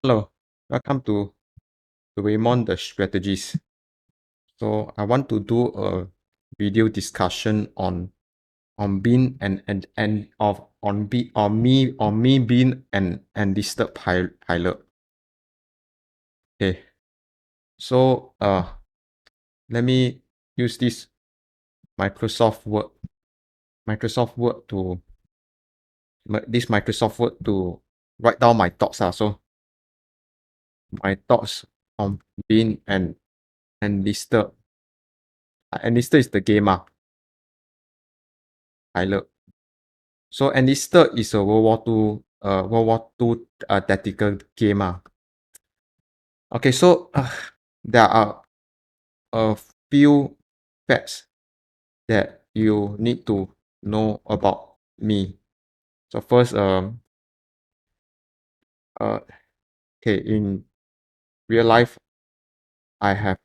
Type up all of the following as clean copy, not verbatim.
Hello, welcome to Raymond the Strategies. So I want to do a video discussion on being and of on me being an enlisted pilot. Okay, so let me use this Microsoft Word Microsoft Word to Microsoft Word to write down my thoughts. So my thoughts on being an enlisted. Enlisted is the game pilot. So Enlisted is a World War II tactical game. Okay, so there are a few facts that you need to know about me. So first, uh, okay, in real life, I have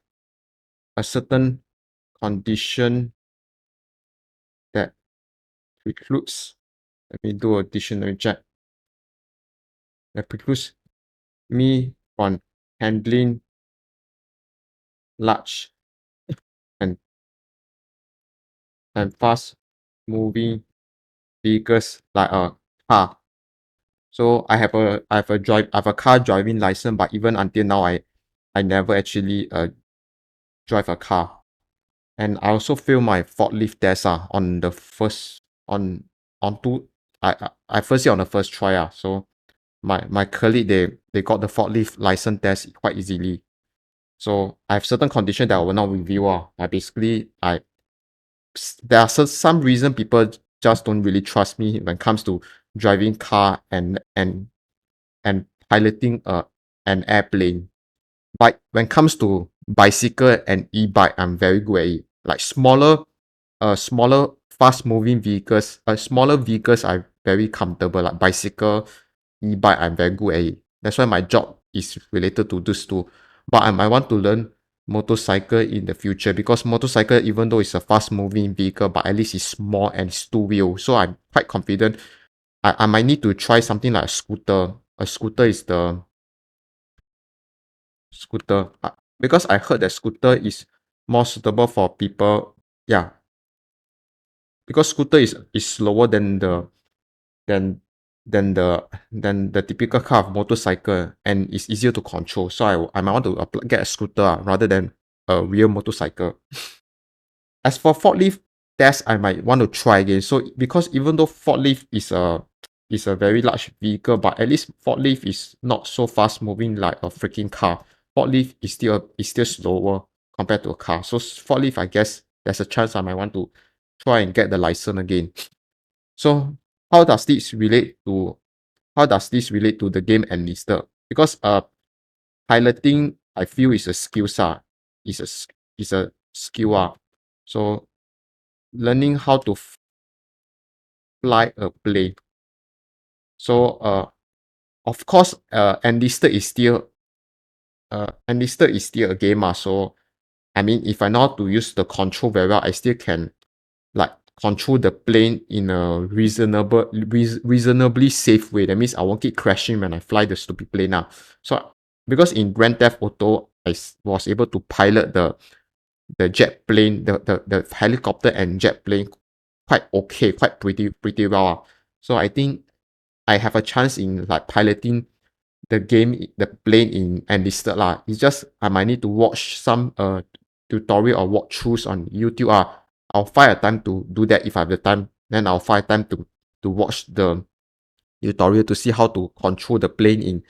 a certain condition that precludes. Let me do a dictionary check. That precludes me from handling large and fast moving vehicles like a car. So I have a car driving license, but even until now I never actually drive a car. And I also failed my forklift test on the first on two I first year on the first try. So my colleague they got the forklift license test quite easily. So I have certain condition that I will not reveal. I basically I there are some reason people just don't really trust me when it comes to driving car and piloting an airplane. But when it comes to bicycle and e-bike, I'm very good at it. Like smaller fast moving vehicles, smaller vehicles are very comfortable. Like bicycle, e-bike, I'm very good at it. That's why my job is related to this too. But I might want to learn motorcycle in the future because motorcycle, even though it's a fast moving vehicle, but at least it's small and it's two wheel. So I'm quite confident. I might need to try something like a scooter. A scooter is the scooter because I heard that scooter is more suitable for people. Yeah, because scooter is slower than than the typical car of motorcycle and it's easier to control. So I might want to get a scooter rather than a real motorcycle. As for forklift test, I might want to try again. So because even though forklift is a very large vehicle, but at least forklift is not so fast moving like a freaking car. Forklift is still slower compared to a car. So forklift, I guess there's a chance I might want to try and get the license again. So how does this relate to the game Enlisted? Because piloting I feel is a skill is is a skill So learning how to fly a plane. So of course Enlisted is still a game. So I mean if I know how to use the control very well, I still can like control the plane in a reasonably safe way. That means I won't keep crashing when I fly the stupid plane. So because in Grand Theft Auto, was able to pilot the jet plane, the helicopter and jet plane quite okay, quite pretty well. So I think I have a chance in like piloting the plane in Enlisted lah. It's just I might need to watch some tutorial or walkthroughs on YouTube. I'll find a time to do that if I have the time. Then I'll find time to watch the tutorial to see how to control the plane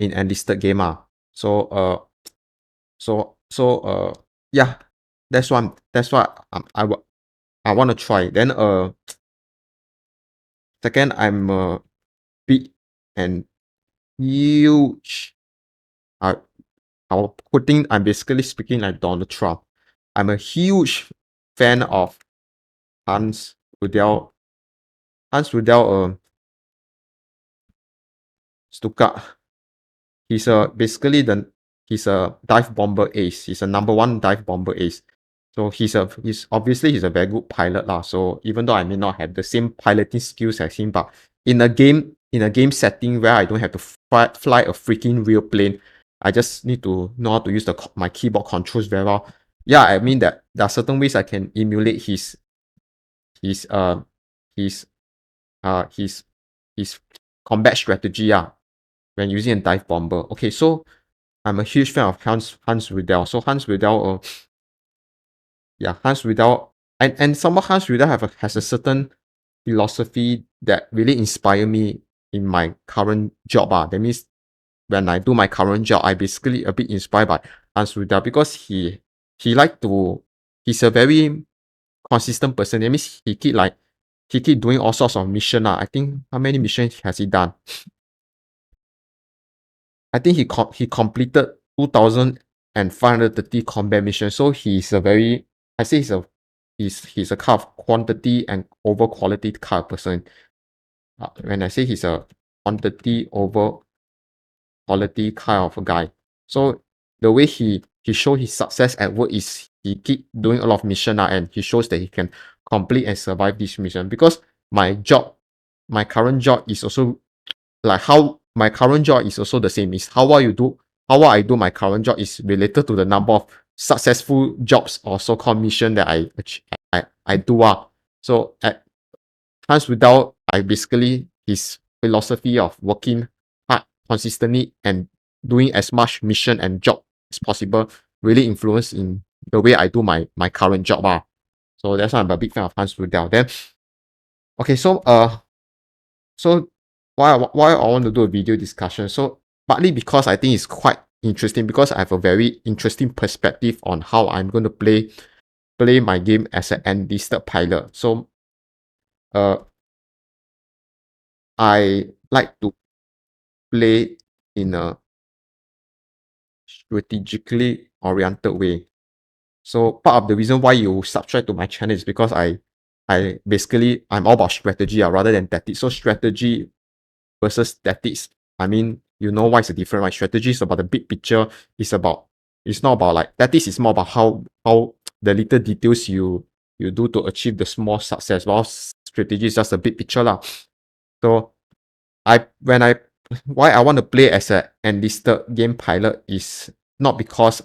in Enlisted game. So so yeah, that's what I want to try. Then second I'm big and huge. I I'm basically speaking like Donald Trump. I'm a huge fan of Hans Rudel. Hans Rudel Stuka. He's a dive bomber ace. He's a number one dive bomber ace. So he's obviously he's a very good pilot lah. So even though I may not have the same piloting skills as him, but in a game setting where I don't have to fly a freaking real plane. I just need to know how to use my keyboard controls very well. Yeah, I mean that there are certain ways I can emulate his uh his his his combat strategy when using a dive bomber. Okay, so I'm a huge fan of Hans Riedel. So Hans Riedel, Hans Riedel, and somehow Hans Riedel has a certain philosophy that really inspire me in my current job. That means when I do my current job, I basically a bit inspired by Hans Riedel because he like to he's a very consistent person. That means he keep doing all sorts of mission. I think how many missions has he done? I think he completed 2,530 combat missions. So he's a very I say he's a kind of quantity and over quality kind of person. When I say he's a quantity over quality kind of a guy. So the way he show his success at work is he keep doing a lot of mission and he shows that he can complete and survive this mission. Because my current job is also like how my current job is also the same. Is how well I do my current job is related to the number of successful jobs or so-called mission that I do. So at Hans without I basically his philosophy of working hard consistently and doing as much mission and job as possible really influence in the way I do my current job. So that's why I'm a big fan of Hans Rudel. Then okay, so why I want to do a video discussion. So partly because I think it's quite interesting because I have a very interesting perspective on how I'm going to play my game as an enlisted pilot. So uh I like to play in a strategically oriented way. So part of the reason why you subscribe to my channel is because I basically I'm all about strategy rather than tactics. So strategy versus tactics. I mean, you know why it's different, right? Strategy is about the big picture. It's not about like tactics is more about how the little details you do to achieve the small success. While strategy is just a big picture lah. So I when I why I want to play as an enlisted game pilot is not because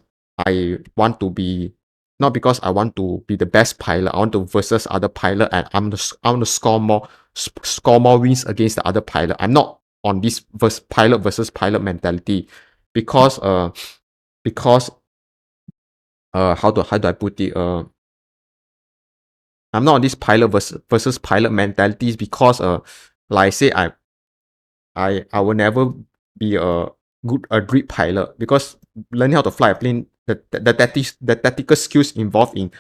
I want to be not because I want to be the best pilot. I want to versus other pilot and I want to score more wins against the other pilot. I'm not on this pilot versus pilot mentality because how do I put it I'm not on this pilot versus pilot mentalities because like I say I will never be a great pilot because learning how to fly a plane, the tactical skills involved in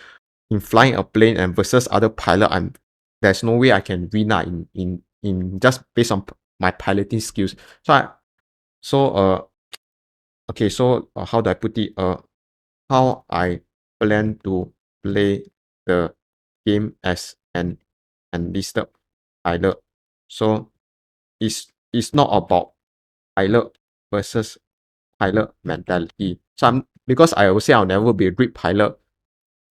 flying a plane and versus other pilot, there's no way I can win in just based on my piloting skills. So how do I put it? How I plan to play the game as an enlisted pilot. So it's not about pilot versus pilot mentality. Because I will say I'll never be a great pilot,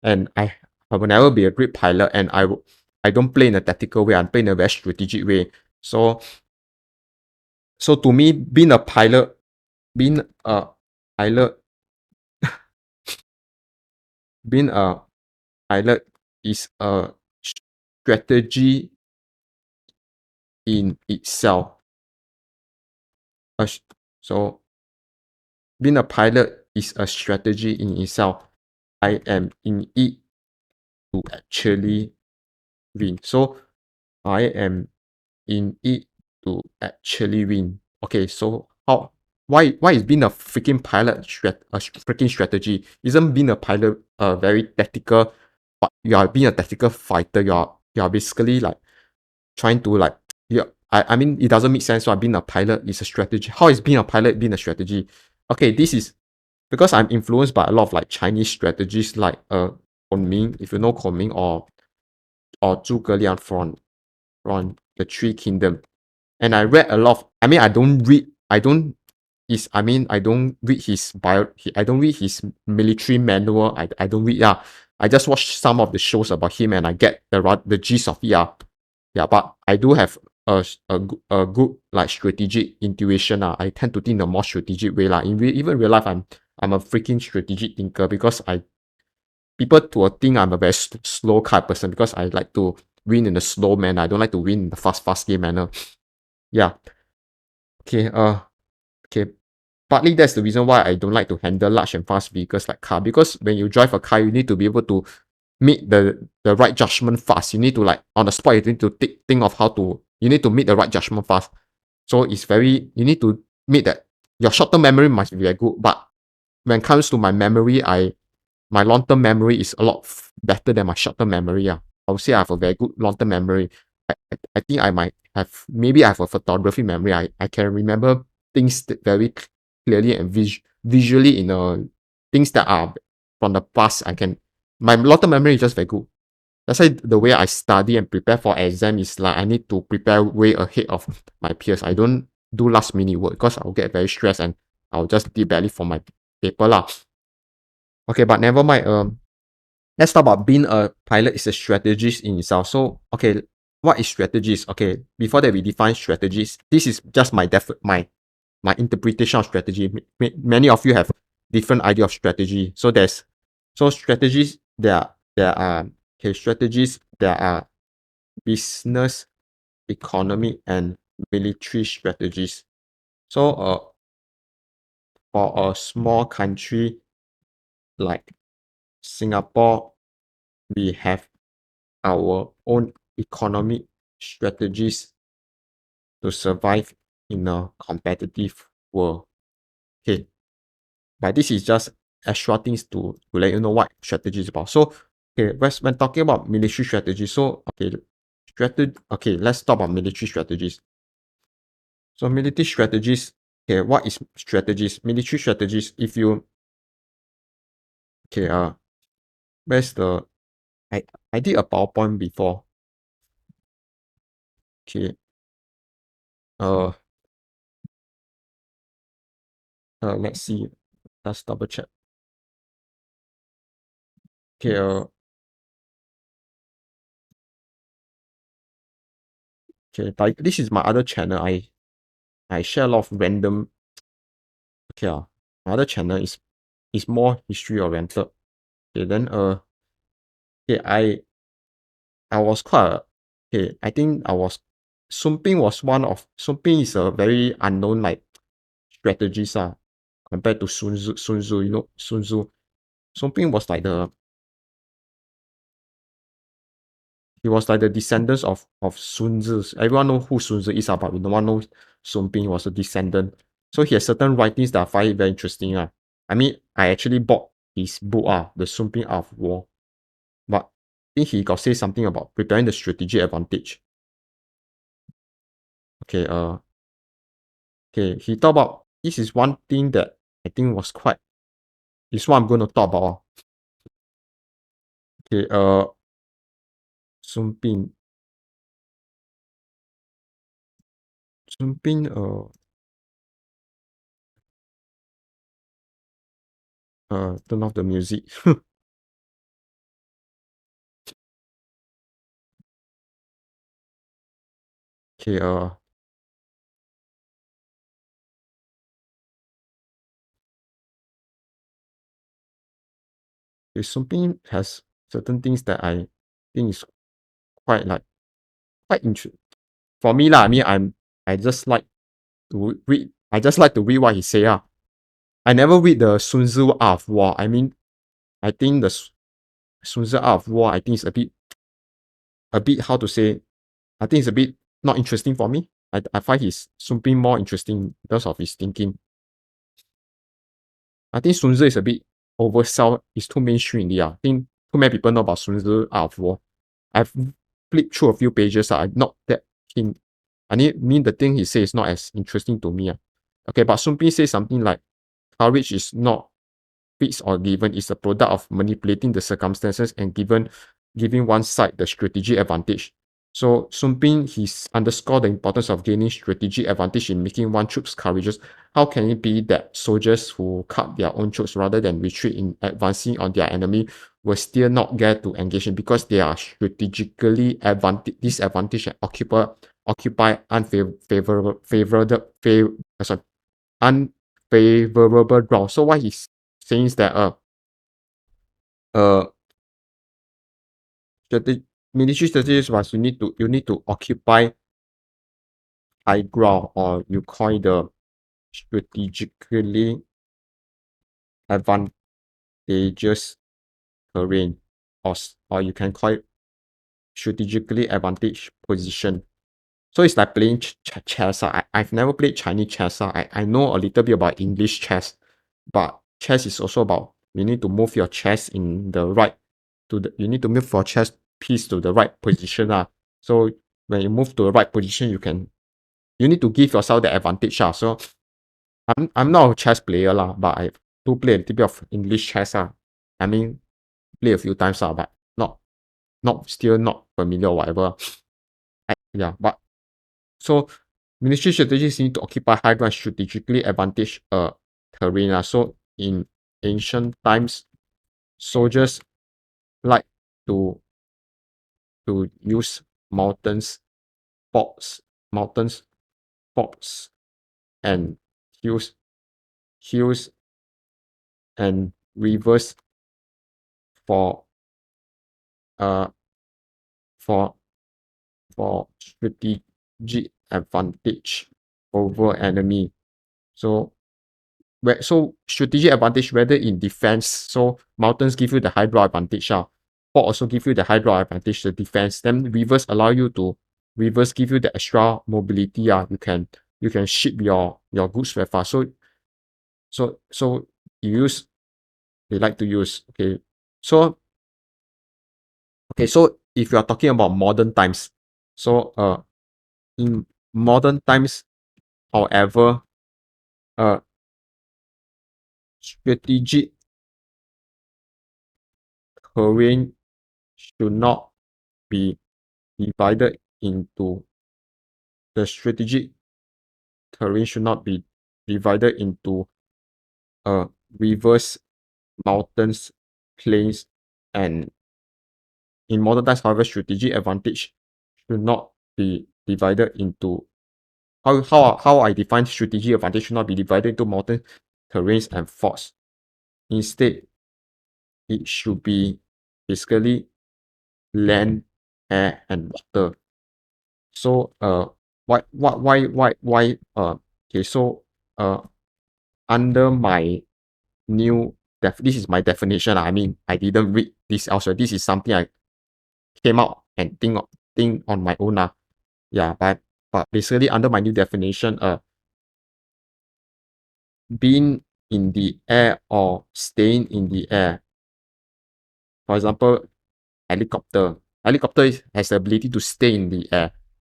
and I will never be a great pilot, and I don't play in a tactical way. I play in a very strategic way. So to me, being a pilot, being a pilot is a strategy in itself. So being a pilot is a strategy in itself. I am in it to actually win. So I am in it to actually win. Okay, so why is being a freaking pilot a freaking strategy? Isn't being a pilot very tactical, but you are being a tactical fighter, you are basically like trying to like I mean it doesn't make sense. So being a pilot is a strategy. How is being a pilot being a strategy? Okay, this is because I'm influenced by a lot of like Chinese strategies like Kunming, if you know Kunming or Zhuge Liang from the Three Kingdom. And I read a lot of, I mean I don't read his I don't read his military manual. I don't read I just watch some of the shows about him and I get the gist of it. But I do have a good like strategic intuition. I tend to think in a more strategic way. Even real life, I'm a freaking strategic thinker because people will think I'm a very slow kind of person because I like to win in a slow manner. I don't like to win in the fast game manner. Yeah. Okay. Okay. Partly that's the reason why I don't like to handle large and fast vehicles like car, because when you drive a car, you need to be able to make the right judgment fast. You need to like on the spot, you need to think of how to you need to make the right judgment fast. So it's very you need to make that your short-term memory must be very good. But when it comes to my memory, my long-term memory is a lot better than my short-term memory. Yeah. I would say I have a very good long-term memory. I think I might have maybe I have a photography memory. I can remember things very clearly and visually in things that are from the past. My long-term memory is just very good. That's why the way I study and prepare for exam is like I need to prepare way ahead of my peers. I don't do last minute work because I'll get very stressed and I'll just do badly for my paper lah. Okay, but never mind. Let's talk about being a pilot is a strategist in itself. So, okay, what is strategies? Okay, before that we define strategies. This is just my interpretation of strategy. Many of you have different idea of strategy. So strategies there are strategies there are business, economic, and military strategies. So for a small country like Singapore, we have our own economic strategies to survive in a competitive world. Okay, but this is just extra things to let you know what strategy is about. So, okay, when talking about military strategy, so okay, let's talk about military strategies. So military strategies, okay, what is strategies? Military strategies, if you okay, where's the I did a PowerPoint before. Okay, uh let's see. Let's double check. Okay, okay, like this is my other channel. I share a lot of random. Okay, my other channel is more history oriented. Okay, then okay, I was quite okay. I think I was Sun Ping was one of Sun Ping is a very unknown like strategist compared to Sun Tzu. Sun Tzu, you know Sun Tzu. Sun Ping was like he was like the descendants of Sun Tzu. Everyone know who Sun Tzu is, but no one knows Sun Ping was a descendant. So he has certain writings that I find it very interesting. I mean, I actually bought his book, The Sun Ping Art of War. But I think he got say something about preparing the strategic advantage. Okay, okay, he talked about this is one thing that I think was quite is what I'm gonna talk about. Okay, Sun Ping. Sun Ping, turn off the music. Okay, okay, Sun Ping has certain things that I think is quite like quite interesting for me lah. I mean, I just like to read. I just like to read what he say. I never read the Sun Tzu Art of War. I mean, I think the Sun Tzu Art of War. I think it's a bit how to say. I think it's a bit not interesting for me. I find his Sun Ping more interesting because of his thinking. I think Sun Tzu is a bit oversell. It's too mainstream. Yeah, I think too many people know about Sun Tzu Art of War. I've flipped through a few pages. I'm not that keen. Mean the thing he says is not as interesting to me. Okay, but Sun Ping says something like courage is not fixed or given, it's a product of manipulating the circumstances and giving one side the strategic advantage. So Sun Ping, he's underscored the importance of gaining strategic advantage in making one troops courageous. How can it be that soldiers who cut their own troops rather than retreat in advancing on their enemy will still not get to engage in because they are strategically disadvantaged and occupy unfavorable favorable sorry, unfavorable ground. So what he's saying is that uh strate- military strategies was you need to occupy high ground, or you call it the strategically advantageous terrain, or you can call it strategically advantaged position. So it's like playing chess. I've never played Chinese chess. I know a little bit about English chess, but chess is also about you need to move your chess in the right you need to move your chess piece to the right position. So when you move to the right position, you need to give yourself the advantage. So I'm not a chess player but I do play a little bit of English chess. I mean play a few times but not familiar or whatever. Yeah, but so military strategies need to occupy high ground strategically advantage terrain. So in ancient times, soldiers like to use mountains, forts, mountains, forts, and hills, hills and rivers for uh for strategic advantage over enemy. So strategic advantage whether in defense. So mountains give you the high ground advantage. Fort also give you the high ground advantage to defense. Then rivers give you the extra mobility. You can ship your goods very fast. So you use they like to use. So if you are talking about modern times, so in modern times, however, uh strategic terrain should not be divided into the strategic terrain should not be divided into uh rivers, mountains, plains, and in modern times, however, strategic advantage should not be divided into how I define strategic advantage should not be divided into mountain terrains and forts. Instead, it should be basically land, air, and water. So okay, so uh under my this is my definition. I mean, I didn't read this elsewhere. This is something I came out and think on my own. Yeah, but basically under my new definition, being in the air or staying in the air. For example, helicopter. Has the ability to stay in the air,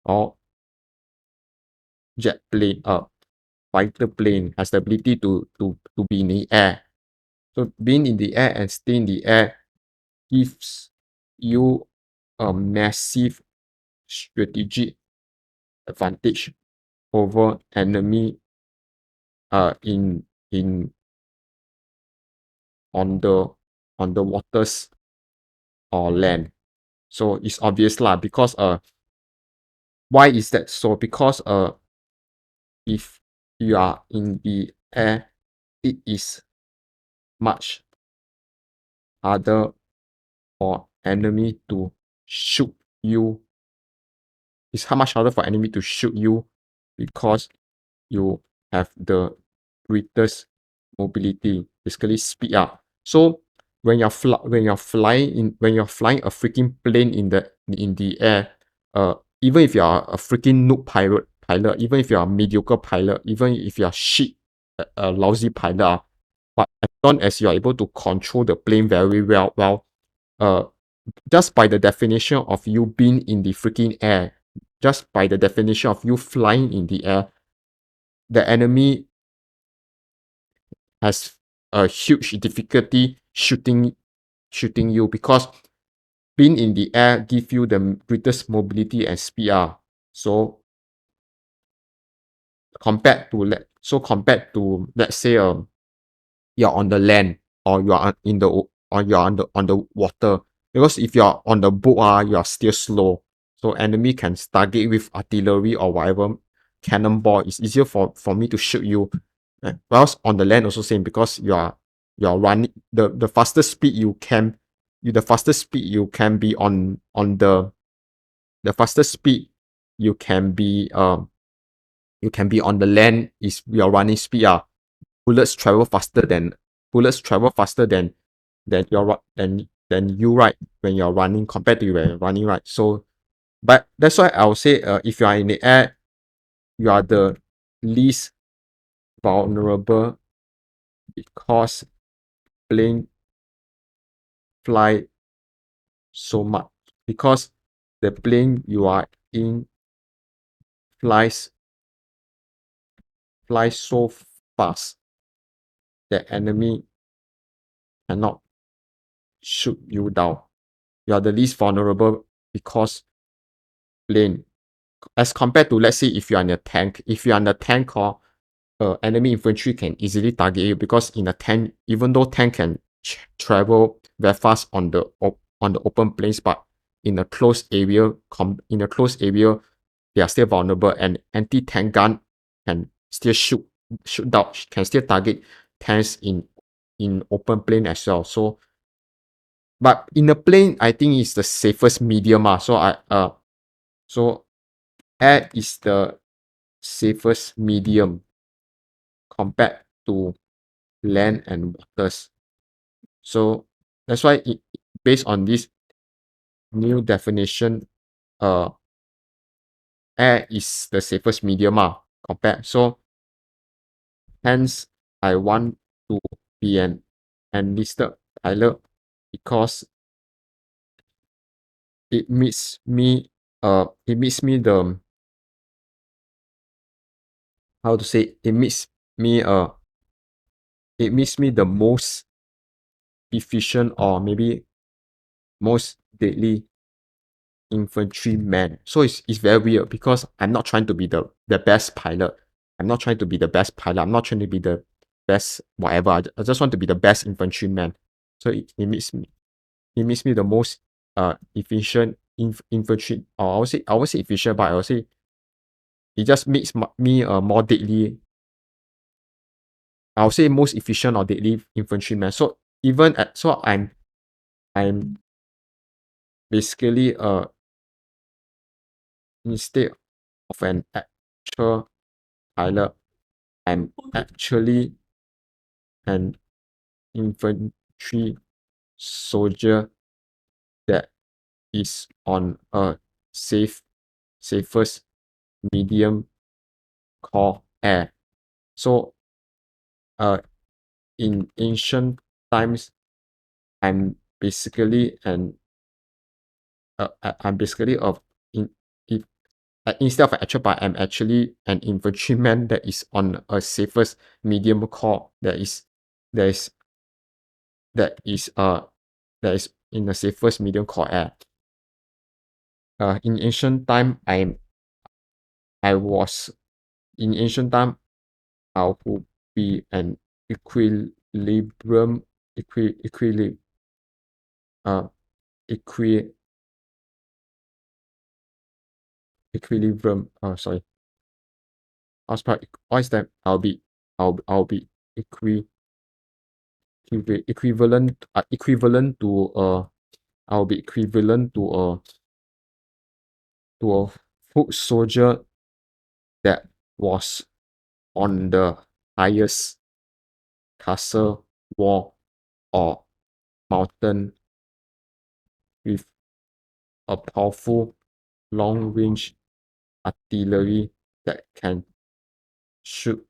or jet plane, fighter plane has the ability to be in the air. So being in the air and staying in the air gives you a massive strategic advantage over enemy in on the waters or land. So it's obvious because why is that so? Because if you are in the air, it is much harder for enemy to shoot you. It's how much harder for enemy to shoot you because you have the greatest mobility, basically speed up. So when you're flying a freaking plane in the air, even if you are a freaking noob pilot, even if you are a mediocre pilot, even if you are shit a lousy pilot, but as long as you are able to control the plane very well, uh just by the definition of you being in the freaking air, just by the definition of you flying in the air, the enemy has a huge difficulty shooting you because being in the air give you the greatest mobility and speed. So compared to let's say you're on the land, or you are in the or you're on the water, because if you're on the boat you are still slow. So enemy can target with artillery or whatever cannonball. It's easier for me to shoot you. Whereas on the land also same, because you are running the fastest speed you can the fastest speed you can be on the fastest speed you can be on the land is your running speed. Bullets travel faster than bullets travel faster than than you, right, when you're running compared to when you're running, right. So but that's why I would say, if you are in the air, you are the least vulnerable, because plane fly so much, because the plane you are in flies so fast that enemy cannot shoot you down. You are the least vulnerable because plane, as compared to, let's say, if you are in a tank. If you are in a tank, or enemy infantry can easily target you, because in a tank, even though tank can travel very fast on the open plains, but in a closed area, they are still vulnerable, and anti-tank gun can still shoot down, can still target tanks in open plain as well. So but in a plane, I think it's the safest medium. So air is the safest medium compared to land and waters. So that's why based on this new definition, uh air is the safest medium, compared. So hence I want to be an enlisted pilot, because it meets me the, how to say, me it meets me the most efficient, or maybe most deadly infantryman. So it's very weird, because I'm not trying to be the best pilot. I'm not trying to be the best pilot. I'm not trying to be the best whatever. I just want to be the best infantryman. So it makes me the most efficient infantry, or I would say efficient, but I would say it just makes me more deadly. I would say most efficient or deadly infantryman. So I'm basically, instead of an actual pilot, I'm actually an infantry soldier that is on a safest medium called air. So in ancient times, I'm basically I'm basically in if instead of an actual pilot, I'm actually an infantryman that is on a safest medium called that is that is that is in the safest medium called air. In ancient time, I was in ancient time, I would be an equilibrium equi uh equi equilibrium. Sorry. What's that? I'll be equivalent to I'll be equivalent to a foot soldier that was on the highest castle wall or mountain with a powerful long range artillery that can shoot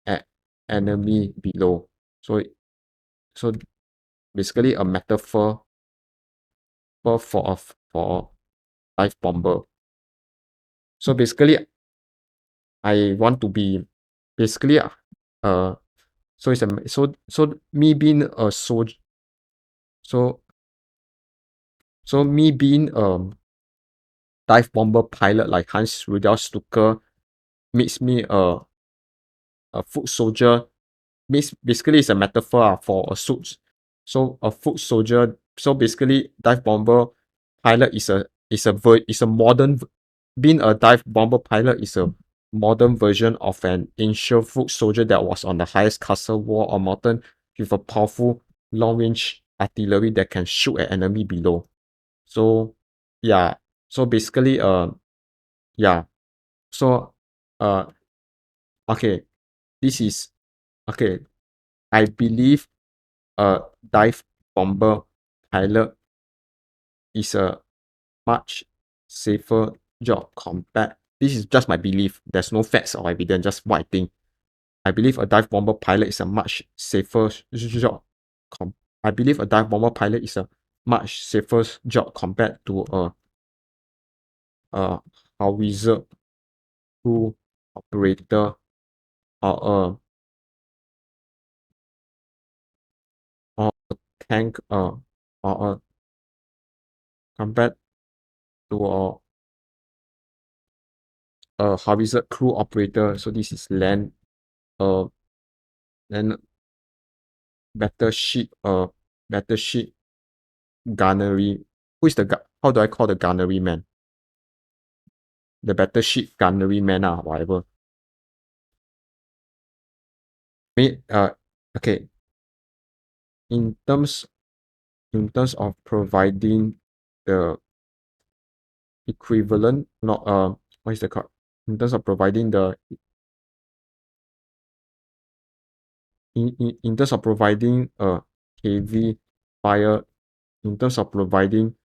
at enemy below. So basically a metaphor for a dive bomber. So basically I want to be basically so it's a so me being a soldier, so me being dive bomber pilot like Hans Rudolf Stucker makes me a foot soldier. Basically it's a metaphor, for a suit. So a foot soldier, so basically dive bomber pilot is a is a modern being a dive bomber pilot is a modern version of an ancient foot soldier that was on the highest castle wall or mountain with a powerful long range artillery that can shoot at enemy below. So yeah. So basically yeah. So uh okay, this is okay. I believe a dive bomber pilot is a much safer job compared. This is just my belief. There's no facts or evidence, just what I think. I believe a dive bomber pilot is a much safer job. I believe a dive bomber pilot is a much safer job compared to a howitzer crew operator or a tank or a compared to a howitzer crew operator. So this is land uh then battleship gunnery. Who is the how do I call the gunnery man? The battleship gunnery man whatever. Me okay. In terms of providing the equivalent, not what is the called? In terms of providing the in terms of providing heavy fire, in terms of providing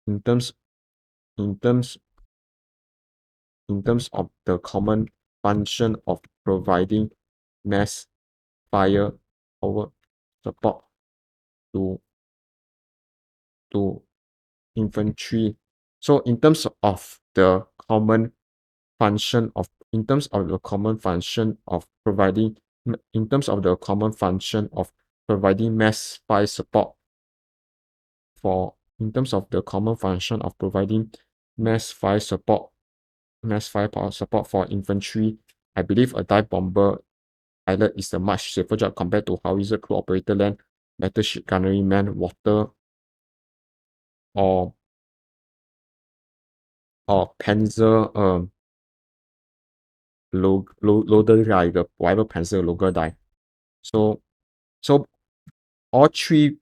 in terms in terms in terms of the common function of providing mass fire power support to to infantry. So in terms of the common function of providing in terms of the common function of providing mass fire support for in terms of the common function of providing mass fire support mass fire power support for infantry, I believe a dive bomber pilot is a much safer job compared to howitzer crew operator land, battleship gunnery man, water or Panzer loader guy, the whatever Panzer loader die. So so all three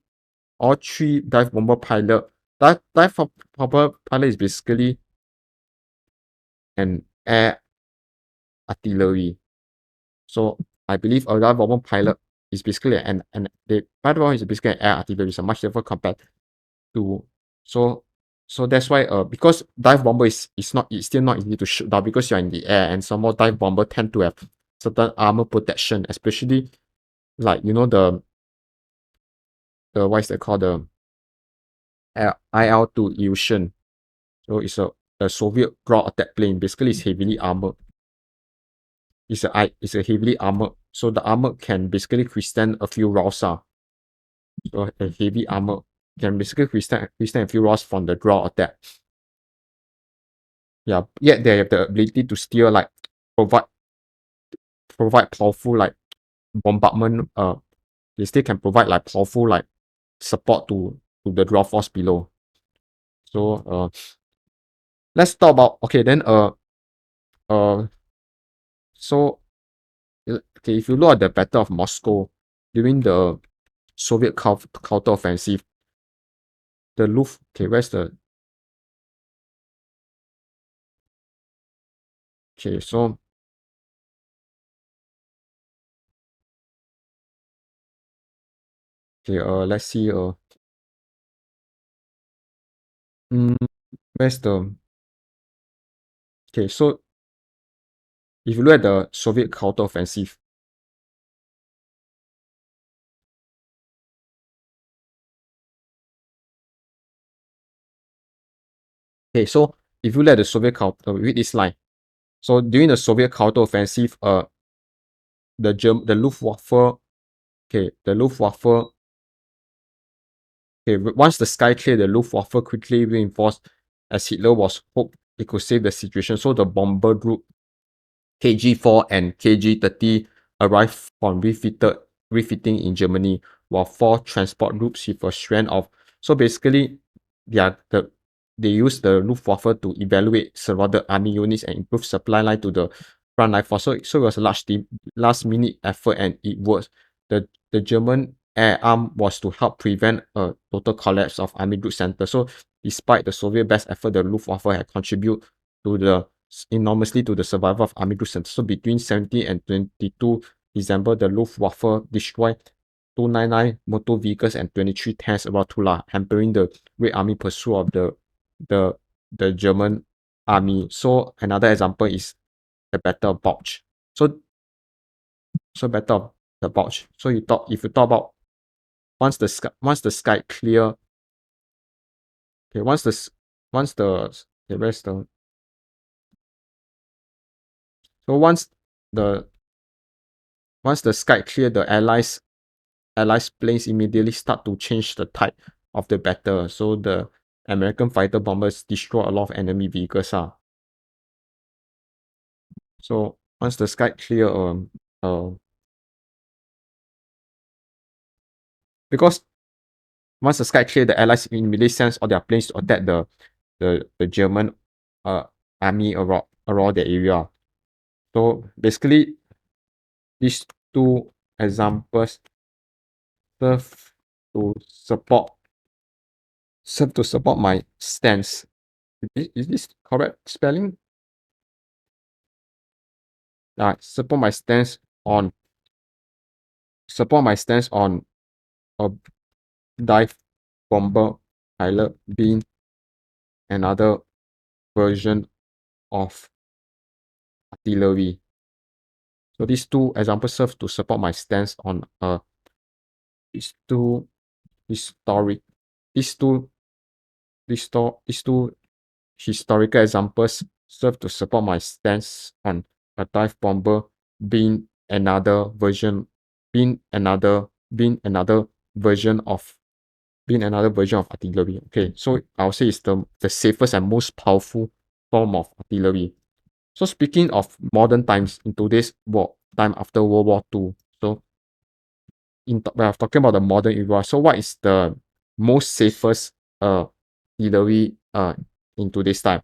dive bomber pilot bomber pilot is basically an air artillery. So I believe a dive bomber pilot is basically an the dive bomber is basically an air artillery, so much safer compared to so that's why because dive bomber is not it's still not easy to shoot down because you're in the air, and some more dive bomber tend to have certain armor protection, especially like the what is that called, the IL-2 Illusion. So it's a Soviet ground attack plane. Basically, it's heavily armored. It's a heavily armored. So the armor can basically withstand a few rounds. So a heavy armor can basically withstand a few rounds from the ground attack. Yeah, yet they have the ability to still like provide powerful like bombardment. They still can provide like powerful like support to the ground force below. So let's talk about okay then uh so okay, if you look at the Battle of Moscow during the Soviet counteroffensive, the Luft okay where's the okay so okay let's see mm, where's the okay so if you look at the Soviet counteroffensive, okay so if you look at the Soviet counter read this line. So during the Soviet counteroffensive, the Luftwaffe the Luftwaffe once the sky cleared, the Luftwaffe quickly reinforced as Hitler was hoped it could save the situation. So the bomber group KG-4 and KG-30 arrived from refitting in Germany, while 4 transport groups with a strand of so basically yeah they use the Luftwaffe to evaluate surrounded army units and improve supply line to the front line force. So it was a last minute effort, and it was the German air arm was to help prevent a total collapse of army group center. So despite the Soviet best effort, the Luftwaffe had contributed to the enormously to the survival of army group center. So between 17 and 22 December, the Luftwaffe destroyed 299 motor vehicles and 23 tanks around Tula, hampering the Red Army pursuit of the the German army. So another example is the Battle of Bulge. So Battle of the Bulge. So if you talk about once the sky clear, okay, once the okay, where's the so the once the sky clear, the allies planes immediately start to change the type of the battle. So the American fighter bombers destroy a lot of enemy vehicles. So once the sky clear, uh, because once the sky clear, the Allies immediately sends all their planes to attack the German uh army around the area. So basically, these two examples serve to support my stance. Is this correct spelling? Support my stance on a dive bomber pilot being another version of artillery. So these two examples serve to support my stance on these two historic these two these two historical examples serve to support my stance on a dive bomber being another version being another version of artillery. Okay, so I'll say it's the safest and most powerful form of artillery. So speaking of modern times in today's time after World War II, so when I'm talking about the modern era, so what is the most safest artillery in today's time?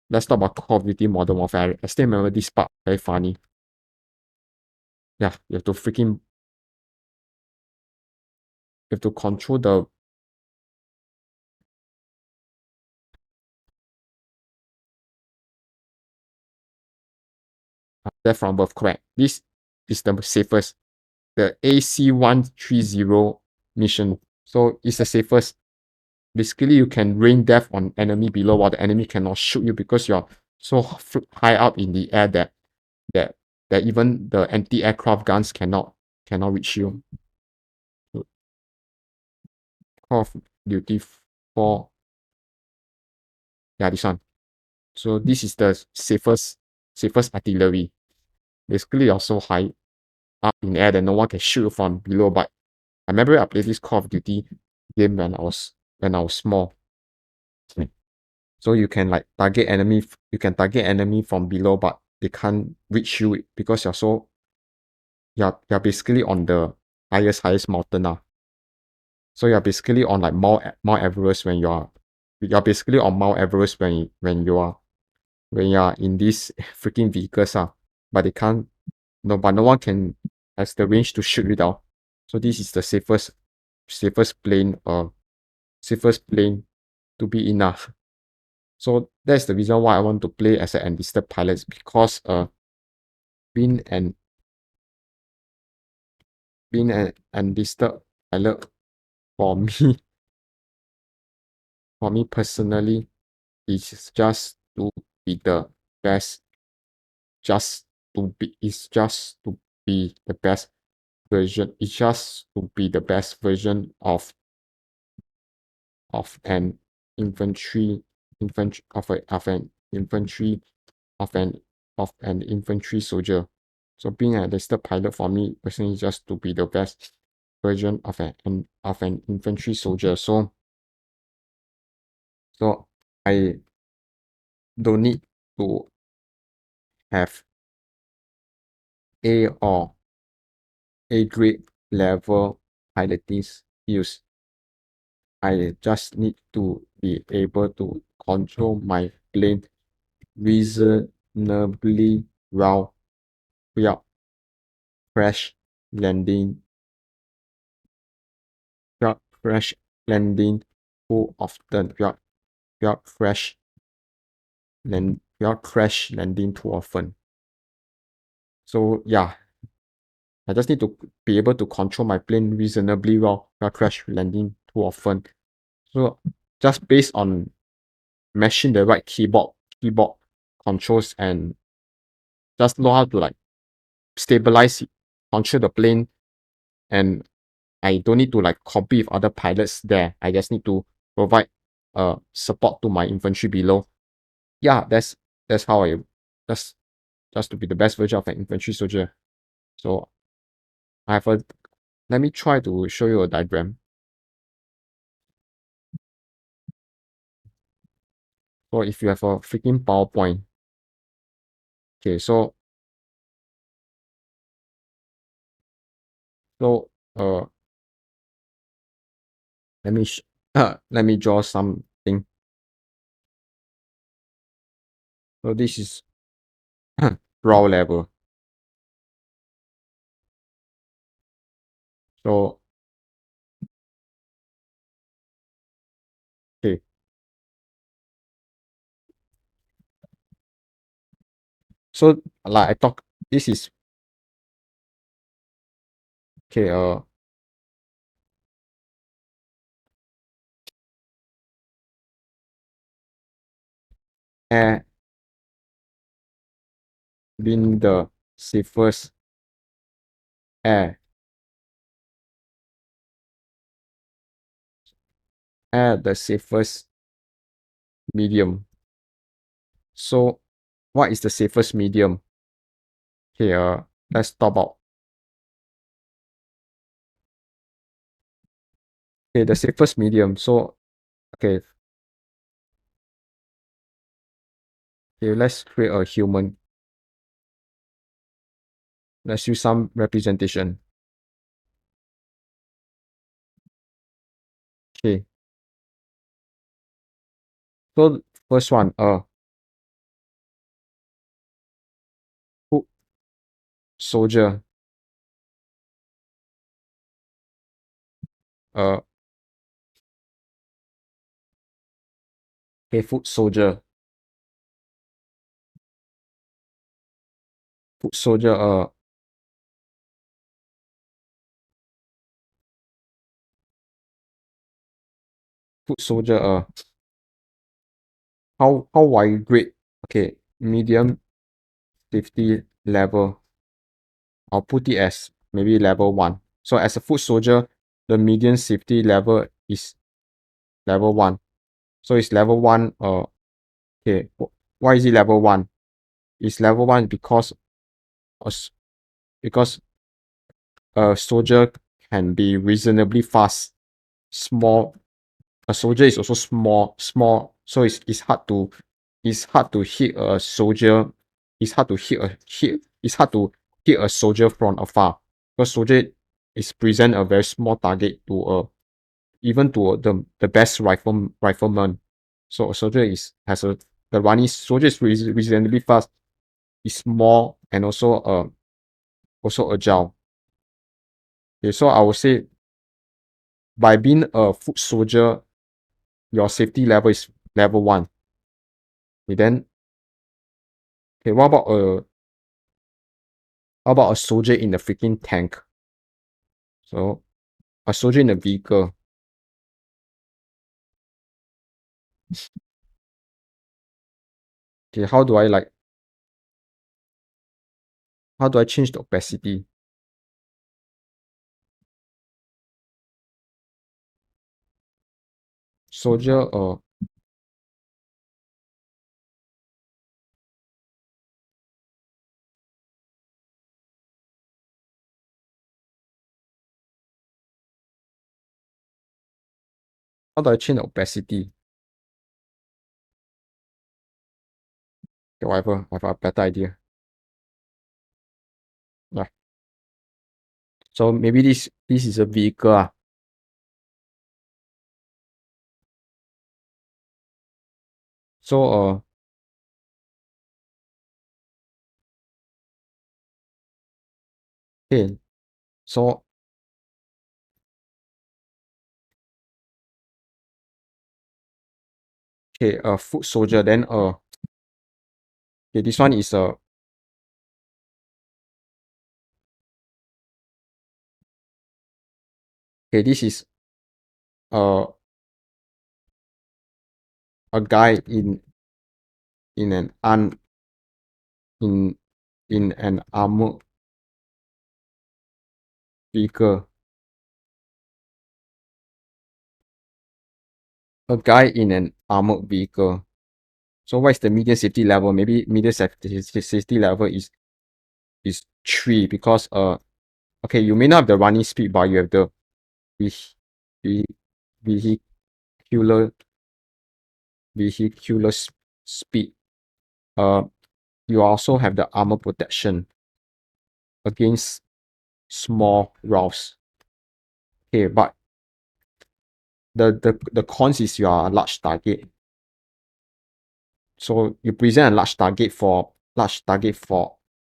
Let's talk about Call of Duty Modern Warfare. I still remember this part, very funny. Yeah, you have to control the death from above, correct. This is the safest. The AC-130 mission. So it's the safest. Basically, you can rain death on enemy below while the enemy cannot shoot you because you're so high up in the air that that even the anti-aircraft guns cannot reach you. Call of Duty 4. Yeah, this one. So this is the safest artillery. Basically, you're so high up in air that no one can shoot you from below. But I remember I played this Call of Duty game when I was small. So you can like target enemy from below, but they can't reach you because you're basically on the highest mountain now. So you're basically on like Mount Everest you're basically on Mount Everest when you're in these freaking vehicles but they can't but no one can has the range to shoot you down. So this is the safest plane safest plane to be in. So that's the reason why I want to play as an enlisted pilot because being an enlisted pilot for me for me personally is just to be the best just to be the best version it's just to be the best version of an infantry of an infantry of an infantry soldier. So being an enlisted pilot for me personally is just to be the best version of an infantry soldier. So I don't need to have A or A grade level piloting skills I just need to be able to control my plane reasonably well without crash landing without crash landing too often without crash landing too often. So yeah, I just need to be able to control my plane reasonably well without crash landing too often. So just based on mashing the right keyboard controls and just know how to like stabilize it, control the plane, and I don't need to like compete with other pilots there. I just need to provide support to my infantry below. Yeah, that's how I just to be the best version of an infantry soldier. So I have a let me try to show you a diagram. So if you have a freaking PowerPoint, okay, so let me let me draw something. So this is brow level. So okay, so like I talk, this is okay. Air being the safest air, the safest medium. So what is the safest medium? Okay, let's talk about okay the safest medium. So okay, okay, let's create a human. Let's use some representation. Okay, so first one, foot soldier, uh, okay, foot soldier, foot soldier, how wide grade? Okay, medium safety level. I'll put it as maybe level 1. So as a foot soldier, the median safety level is level 1. So it's level 1. Okay. Why is it level 1? It's level 1 because a because a soldier can be reasonably fast. Small. A soldier is also small. So it's hard to hit a soldier. It's hard to it's hard to hit a soldier from afar. Because soldier is present a very small target to even to the best rifleman. So a soldier is has a the running soldier is reasonably fast, is small, and also agile. Okay, so I would say by being a foot soldier, your safety level is level 1. Okay, then okay, what about a soldier in a freaking tank? So a soldier in a vehicle. Okay, how do I change the opacity? Soldier how do I change the opacity? Okay, whatever, I have a better idea. Yeah. So maybe this is a vehicle. So okay, so okay, foot soldier. Then okay, this one is okay, this is uh a guy in an un in in an armored vehicle. A guy in an armored vehicle. So what is the median safety level? Maybe median safety level is 3 because okay, you may not have the running speed, but you have the veh- ve- vehicular vehicular speed. Uh, you also have the armor protection against small rounds. Okay, but the cons is you are a large target. So you present a large target for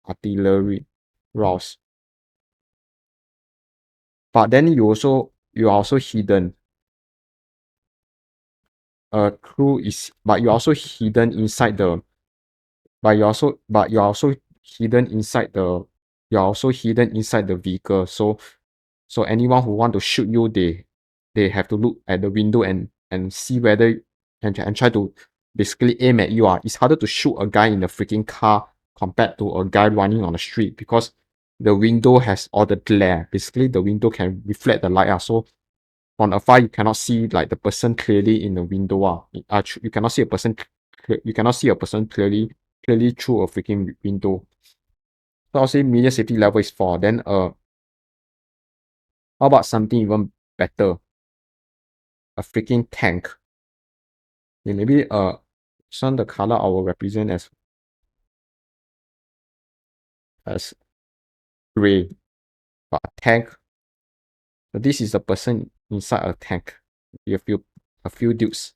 artillery rounds. But then you are also hidden. Crew is but you're also hidden inside the but you're also hidden inside the you're also hidden inside the vehicle. So anyone who want to shoot you, they have to look at the window and see whether and try to basically aim at you. It's harder to shoot a guy in a freaking car compared to a guy running on the street because the window has all the glare. Basically, the window can reflect the light. So on a fire, you cannot see like the person clearly in the window. You cannot see a person. You cannot see a person clearly through a freaking window. So I'll say medium safety level is 4. Then how about something even better? A freaking tank. Okay, maybe some the color I will represent as gray. But a tank. So this is a person inside a tank. You have a few dudes.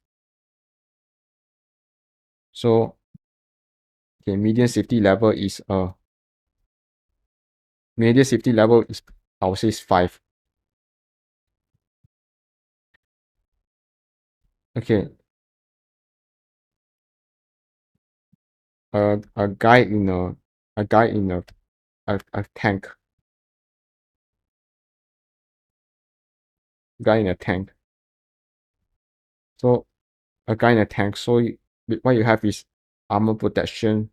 So okay, medium safety level is I would say is 5. Okay, a guy in a guy in a tank. Guy in a tank. So a guy in a tank. So what you have is armor protection.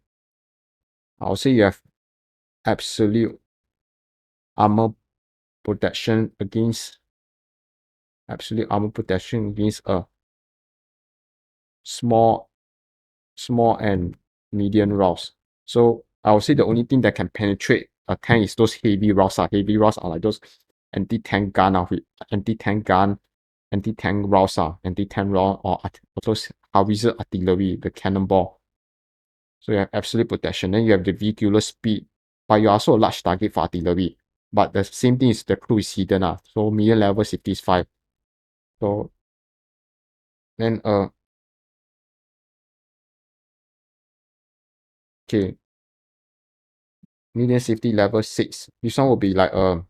I'll say you have absolute armor protection against a small small and medium rounds. So I would say the only thing that can penetrate a tank is those heavy rounds. Heavy rounds are like those anti-tank gun with anti-tank gun, anti-tank rounds anti-tank round or those howitzer artillery, the cannonball. So you have absolute protection. Then you have the vehicular speed, but you're also a large target for artillery. But the same thing is the crew is hidden. So medium level safety is 5. So then okay, medium safety level 6. This one will be like a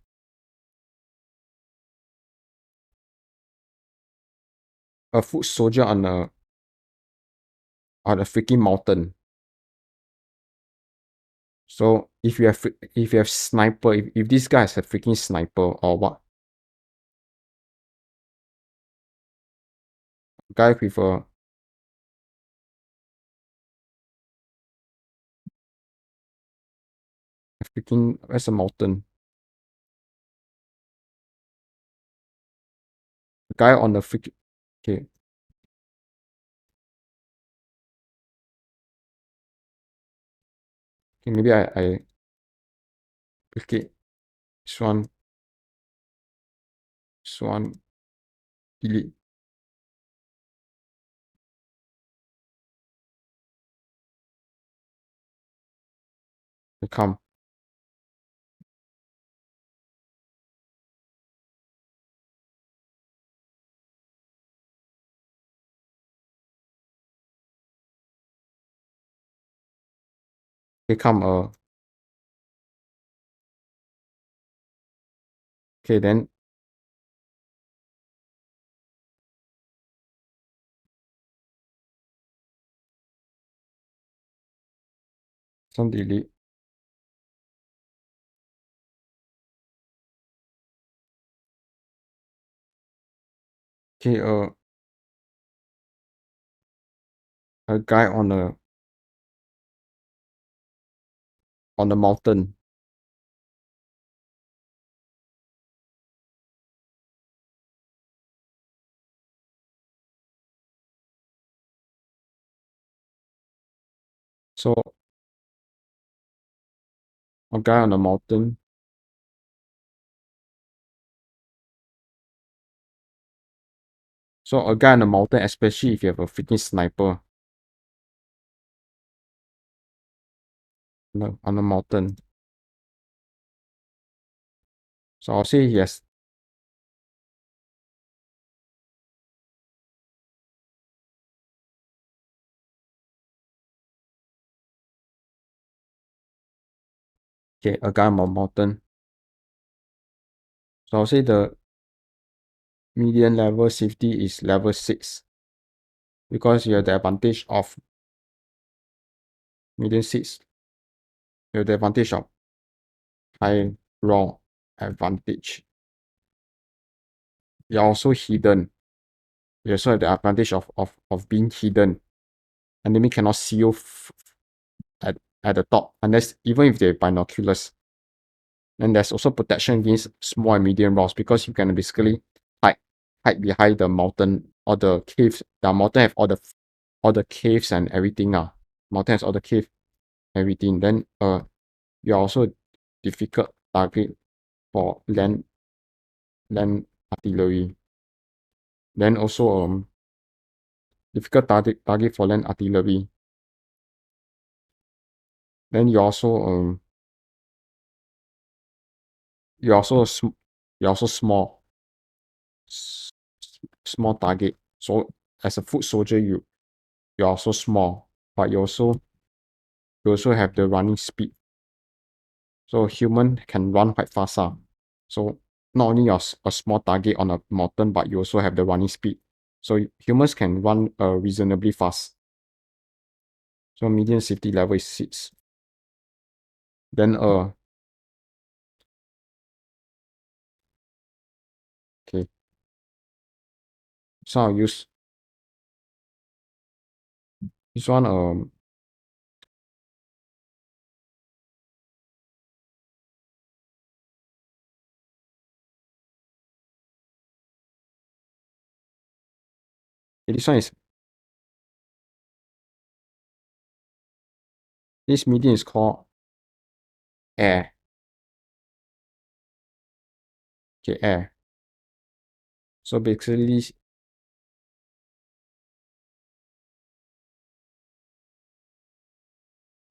foot soldier on a freaking mountain. So if you have sniper, if this guy has a freaking sniper or what, guy with a freaking where's a mountain? A guy on the freaking okay, okay maybe I okay swan delete come. Okay, come okay then some delete. Okay, a guy on a mountain. So a guy on a mountain. So a guy on a mountain, especially if you have a freaking sniper on a mountain. So I'll say he has okay, a guy on a mountain. So I'll say the median level safety is level 6 because you have the advantage of median 6. You have the advantage of high raw advantage. You're also hidden. You also have the advantage of being hidden. Enemy cannot see you at the top unless even if they have binoculars. And there's also protection against small and medium rocks because you can basically hide hide behind the mountain or the caves. The mountain have all the caves and everything. Mountain has all the cave everything. Then you're also a difficult target for land artillery. Then also difficult target for land artillery. Then you're also you're also s- small target. So as a foot soldier, you're also small, but you also have the running speed. So human can run quite fast. So not only you're a small target on a mountain, but you also have the running speed. So humans can run reasonably fast. So median safety level is 6. Then okay. So I'll use this one this one is this median is called air. Okay, air. So basically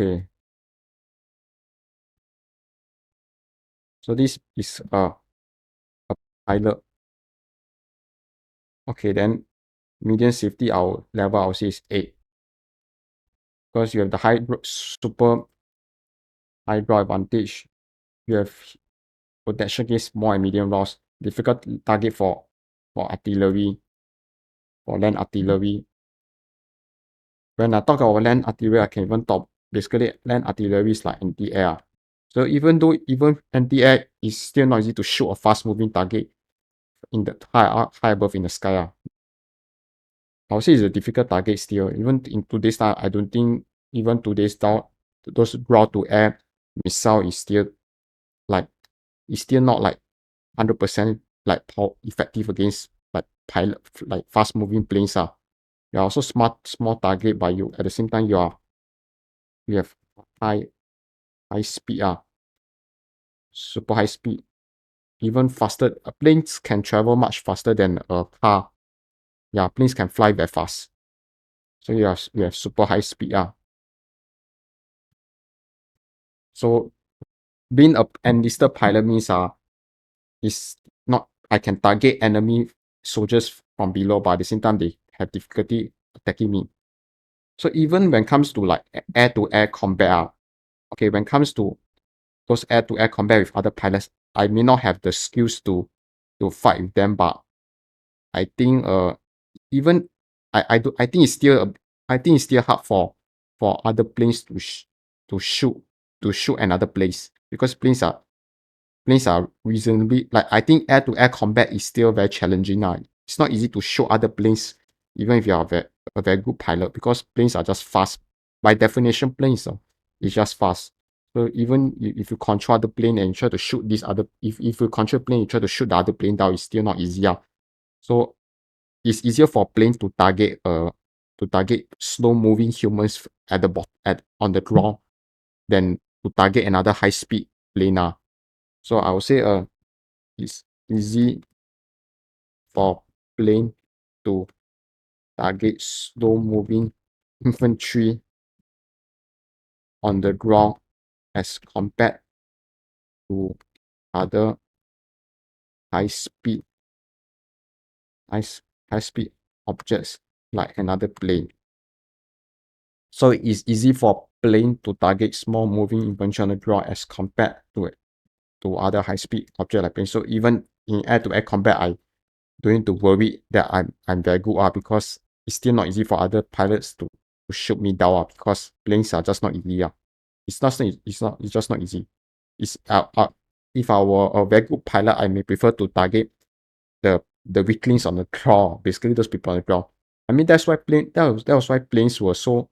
okay. So this is a pilot. Okay, then median safety our level I'll say is 8. Because you have the super high draw advantage. You have protection against small and medium loss. Difficult target for artillery, for land artillery. When I talk about land artillery, I can even talk basically land artillery is like anti-air. So even though even anti-air is still not easy to shoot a fast moving target in the high above in the sky. I would say it's a difficult target still. Even in today's time, I don't think even today's time those ground to air missile like is still not like 100% like effective against like pilot like fast moving planes. You're also small target, but you at the same time you have high high speed. Super high speed. Even faster. Planes can travel much faster than a car. Yeah, planes can fly very fast. So you have super high speed. So being a enlisted pilot means is not I can target enemy soldiers from below, but at the same time they have difficulty attacking me. So even when it comes to like air to air combat, okay, when it comes to those air-to-air combat with other pilots, I may not have the skills to fight with them, but I think even I think it's still I think it's still hard for other planes to shoot another place, because planes are reasonably, like, I think air-to-air combat is still very challenging now. It's not easy to shoot other planes, even if you are a very good pilot, because planes are just fast. By definition, planes is just fast. So even if you control the plane and you try to shoot this other, if you control plane, you try to shoot the other plane down, it's still not easy. So it's easier for planes to target slow moving humans at the at on the ground than to target another high speed plane. So I would say it's easy for plane to target slow moving infantry on the ground as compared to other high speed high, high speed objects like another plane. So it's easy for plane to target small moving infantry on the ground as compared to other high speed object like plane. So even in air to air combat, I don't need to worry that I'm very good because it's still not easy for other pilots to shoot me down because planes are just not easy. It's just not easy. It's if I were a very good pilot, I may prefer to target the weaklings on the ground, basically those people on the ground. I mean that was why planes were so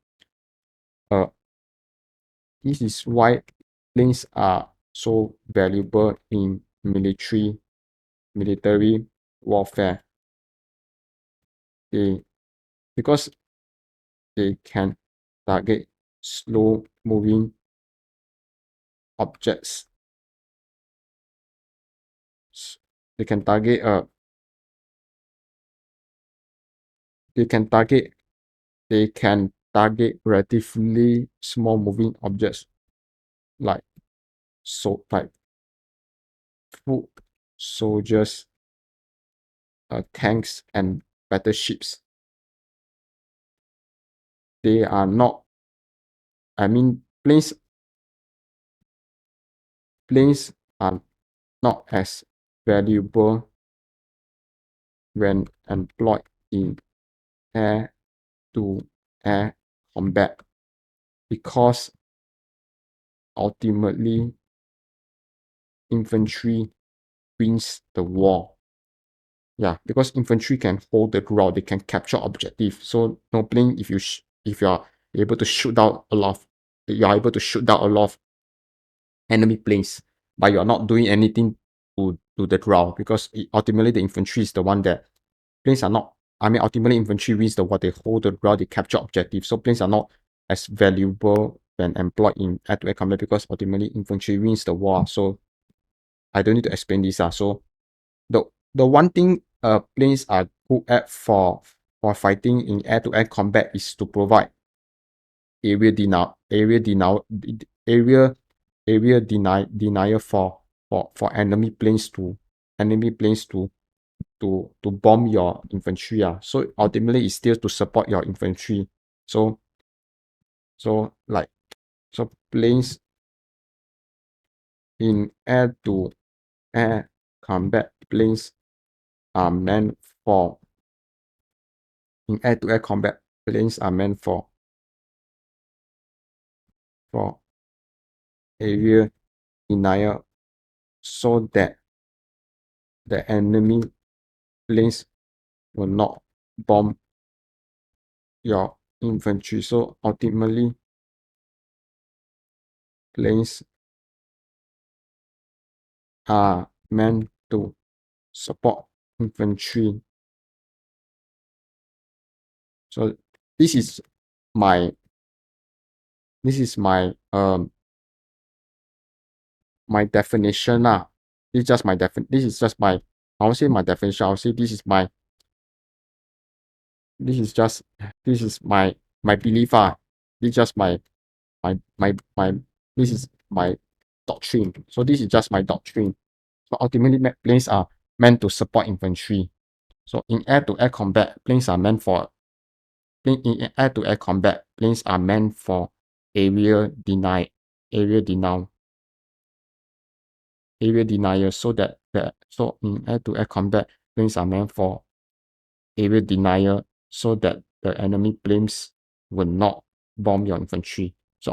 uh this is why planes are so valuable in military warfare. They because they can target slow moving objects. They can target they can target they can target relatively small moving objects like like foot soldiers, tanks and battleships. They are not, I mean, planes are not as valuable when employed in air to air combat because ultimately infantry wins the war. Yeah, because infantry can hold the ground, they can capture objective. So no plane, if you are able to shoot down a lot of, you are able to shoot down a lot of enemy planes, but you are not doing anything to the ground because ultimately the infantry is the one that planes are not. I mean, ultimately infantry wins the war. They hold the ground, they capture objectives. So planes are not as valuable when employed in air-to-air combat because ultimately infantry wins the war. So I don't need to explain this. So the the one thing planes are good at for fighting in air-to-air combat is to provide area denial area denial area denial for enemy planes to bomb your infantry. So ultimately it's still to support your infantry. So like planes in air to air combat, planes are meant for in air to air combat, planes are meant for area denial so that the enemy planes will not bomb your infantry. So ultimately planes are meant to support infantry. So this is my this is my my definition this is just my, I won't say my definition, I'll say this is just this is my belief. This is just my this is my doctrine. So this is just my doctrine. So ultimately planes are meant to support infantry. So in air to air combat, planes are meant for in air to air combat, planes are meant for area denial area denial. So that in air-to-air combat, planes are meant for area denial so that the enemy planes will not bomb your infantry. So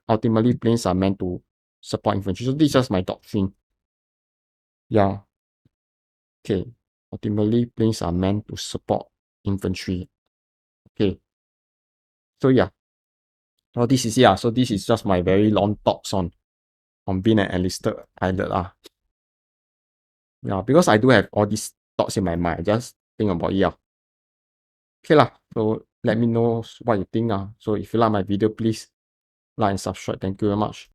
ultimately planes are meant to support infantry. So this is just my doctrine. Yeah. Okay. Ultimately planes are meant to support infantry. Okay. So yeah. So this is just my very long thoughts on being an enlisted pilot lah. Yeah, because I do have all these thoughts in my mind. I just think about it. Yeah. Okay lah. So let me know what you think. So if you like my video, please like and subscribe. Thank you very much.